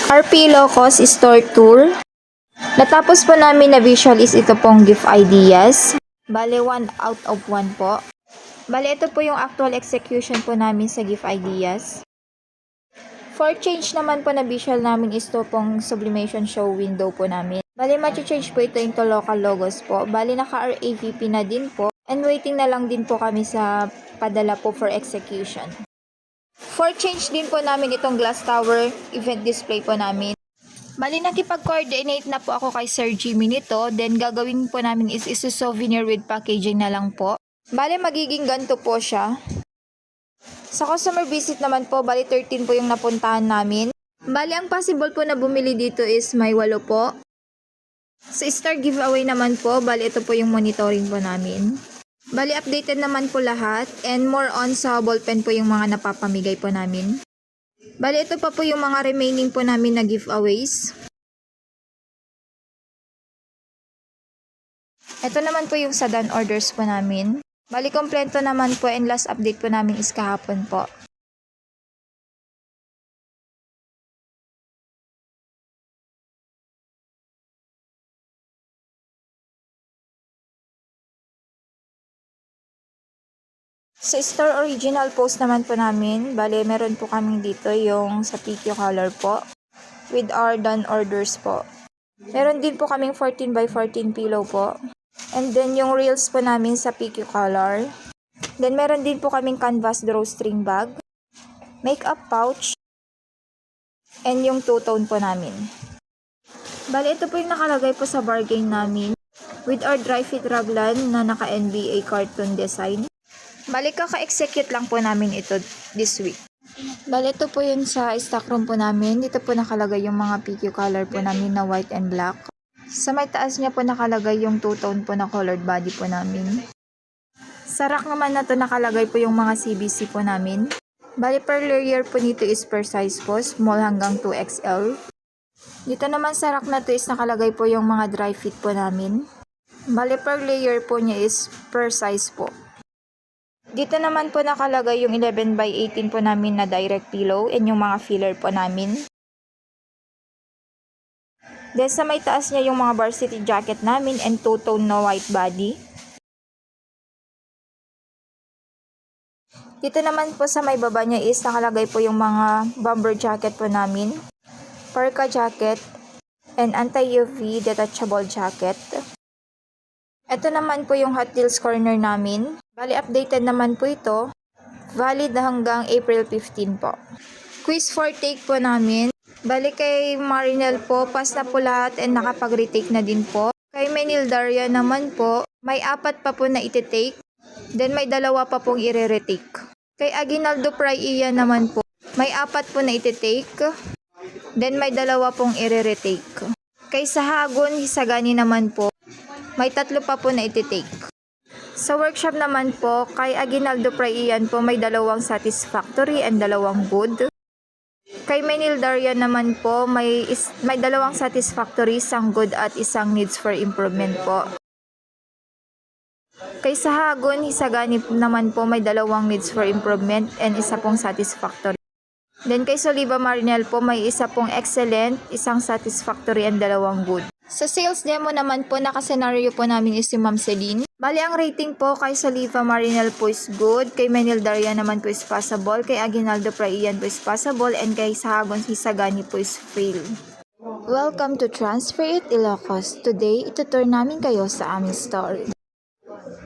RP Locos Store Tour. Natapos po namin na visual is ito pong gift ideas. Bale, 1 out of 1 po. Bale, ito po yung actual execution po namin sa gift ideas. For change naman po na visual namin is ito pong sublimation show window po namin. Bale, change po ito into local logos po. Bale, naka-RAVP na din po. And waiting na lang din po kami sa padala po for execution. For change din po namin itong glass tower event display po namin. Bali, nakipag-coordinate na po ako kay Sir Jimmy nito. Then, gagawin po namin is souvenir with packaging na lang po. Bali, magiging ganito po siya. Sa customer visit naman po, bali 13 po yung napuntahan namin. Bali, ang possible po na bumili dito is may 8 po. Sa star giveaway naman po, bali ito po yung monitoring po namin. Bali, updated naman po lahat. And more on sa ballpen po yung mga napapamigay po namin. Bali, ito pa po yung mga remaining po namin na giveaways. Ito naman po yung sa done orders po namin. Bali, kompleto naman po and last update po namin is kahapon po. Sa store original post naman po namin, bali meron po kami dito yung sa PQ color po with our done orders po. Meron din po kaming 14 by 14 pillow po. And then yung reels po namin sa PQ color. Then meron din po kaming canvas drawstring bag, makeup pouch, and yung two-tone po namin. Bali, ito po yung nakalagay po sa bargain namin with our dry fit raglan na naka-NBA cartoon design. Bali, kaka-execute lang po namin ito this week. Bali, ito po yun sa stock room po namin. Dito po nakalagay yung mga PQ color po namin na white and black. Sa may taas niya po nakalagay yung two-tone po na colored body po namin. Sa rack naman na to nakalagay po yung mga CBC po namin. Bali, per layer po nito is per size po, small hanggang 2XL. Dito naman sa rack na to is nakalagay po yung mga dry fit po namin. Bali, per layer po niya is per size po. Dito naman po nakalagay yung 11 by 18 po namin na direct pillow and yung mga filler po namin. Then sa may taas niya yung mga varsity jacket namin and two-tone na white body. Dito naman po sa may baba niya is nakalagay po yung mga bomber jacket po namin, parka jacket, and anti-UV detachable jacket. Ito naman po yung Hot Deals corner namin. Bali, updated naman po ito. Valid hanggang April 15 po. Quiz for take po namin. Bali, kay Marinel po, pass na po lahat and nakapag-retake na din po. Kay Menil Daria naman po, may 4 pa po na iti-take. Then may 2 pa pong i-retake. Kay Aguinaldo Praia naman po, may 4 po na iti-take. Then may 2 pong i-retake. Kay Sahagon Hisagani naman po, may 3 pa po na iti-take. Sa workshop naman po, kay Aguinaldo Praian po may 2 satisfactory and 2 good. Kay Menil Daria naman po may 2 satisfactory, 1 good at 1 needs for improvement po. Kay Sahagon Hisagani naman po may 2 needs for improvement and 1 pong satisfactory. Then kay Soliva Marinel po may 1 pong excellent, 1 satisfactory and 2 good. Sa sales demo naman po, nakasenaryo po namin is si Ma'am Celine. Bali, ang rating po kay Soliva Marinel po is good. Kay Menil Daria naman po is passable. Kay Aguinaldo Praian po is passable. And kay Sahagon Hisagani po is fail. Welcome to Transfer It Ilocos. Today, itutur namin kayo sa aming store.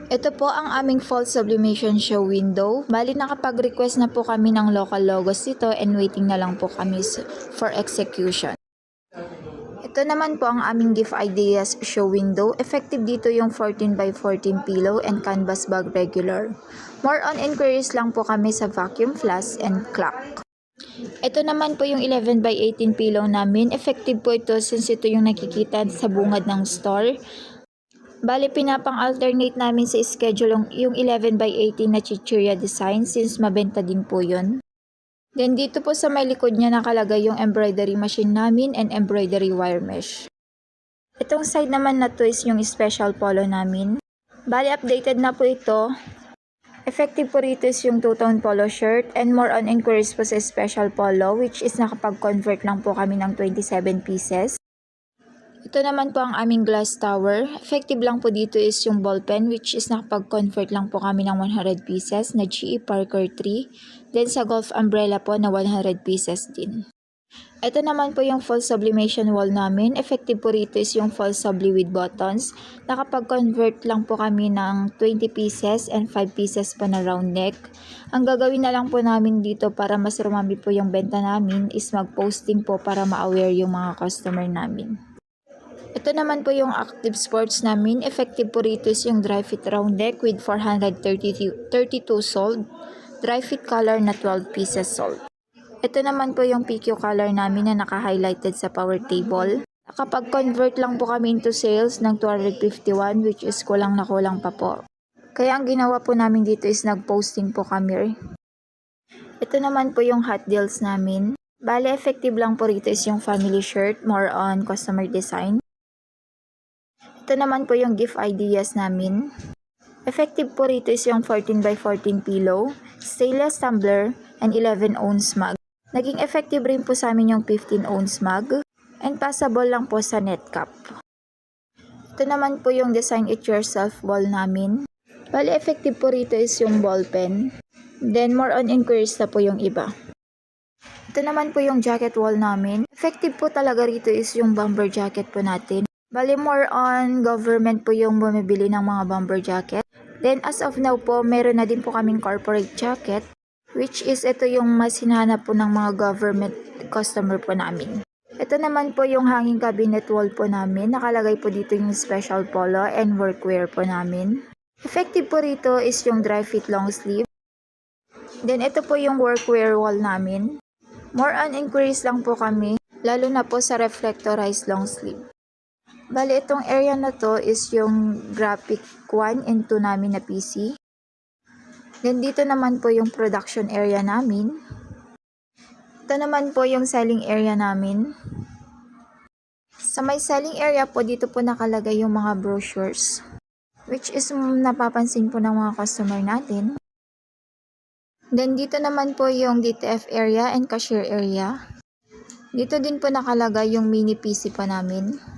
Ito po ang aming fall sublimation show window. Bali, nakapag-request na po kami ng local logos dito and waiting na lang po kami for execution. Ito naman po ang aming gift ideas show window. Effective dito yung 14 by 14 pillow and canvas bag regular. More on inquiries lang po kami sa vacuum flask and clock. Ito naman po yung 11 by 18 pillow namin. Effective po ito since ito yung nakikita sa bungad ng store. Bali, pinapang-alternate namin sa schedule yung 11 by 18 na chichirya design since mabenta din po yun. Then dito po sa may likod niya nakalagay yung embroidery machine namin and embroidery wire mesh. Itong side naman na to is yung special polo namin. Bali, updated na po ito. Effective po rito is yung two-tone polo shirt and more on inquiries po sa special polo which is nakapag-convert lang po kami ng 27 pieces. Ito naman po ang aming glass tower. Effective lang po dito is yung ballpen which is nakapag-convert lang po kami ng 100 pieces na GE Parker 3. Then sa golf umbrella po na 100 pieces din. Ito naman po yung false sublimation wall namin. Effective po rito is yung false subli with buttons. Nakapag-convert lang po kami ng 20 pieces and 5 pieces pa na round neck. Ang gagawin na lang po namin dito para mas rumami po yung benta namin is mag-posting po para ma-aware yung mga customer namin. Ito naman po yung active sports namin. Effective po rito is yung dry fit round neck with 432 sold. Dry fit color na 12 pieces sold. Ito naman po yung PQ color namin na naka-highlighted sa power table. Nakapag-convert lang po kami into sales ng 251 which is kulang na kulang pa po. Kaya ang ginawa po namin dito is nag-posting po kami. Ito naman po yung hot deals namin. Bale, effective lang po rito is yung family shirt, more on customer design. Ito naman po yung gift ideas namin. Effective po rito is yung 14x14 pillow, stainless tumbler, and 11 ounce mug. Naging effective rin po sa amin yung 15 ounce mug, and passable lang po sa net cap. Ito naman po yung design it yourself wall namin. Bali, effective po rito is yung ball pen. Then more on inquiries na po yung iba. Ito naman po yung jacket wall namin. Effective po talaga rito is yung bomber jacket po natin. Bali, more on government po yung bumibili ng mga bomber jacket. Then, as of now po, meron na din po kaming corporate jacket, which is ito yung mas hinahanap po ng mga government customer po namin. Ito naman po yung hanging cabinet wall po namin. Nakalagay po dito yung special polo and workwear po namin. Effective po rito is yung dry fit long sleeve. Then, ito po yung workwear wall namin. More on inquiries lang po kami, lalo na po sa reflectorized long sleeve. Bali, itong area na to is yung graphic 1 and 2 namin na PC. Then, dito naman po yung production area namin. Ito naman po yung selling area namin. Sa may selling area po, dito po nakalagay yung mga brochures, which is napapansin po ng mga customer natin. Then, dito naman po yung DTF area and cashier area. Dito din po nakalagay yung mini PC pa namin.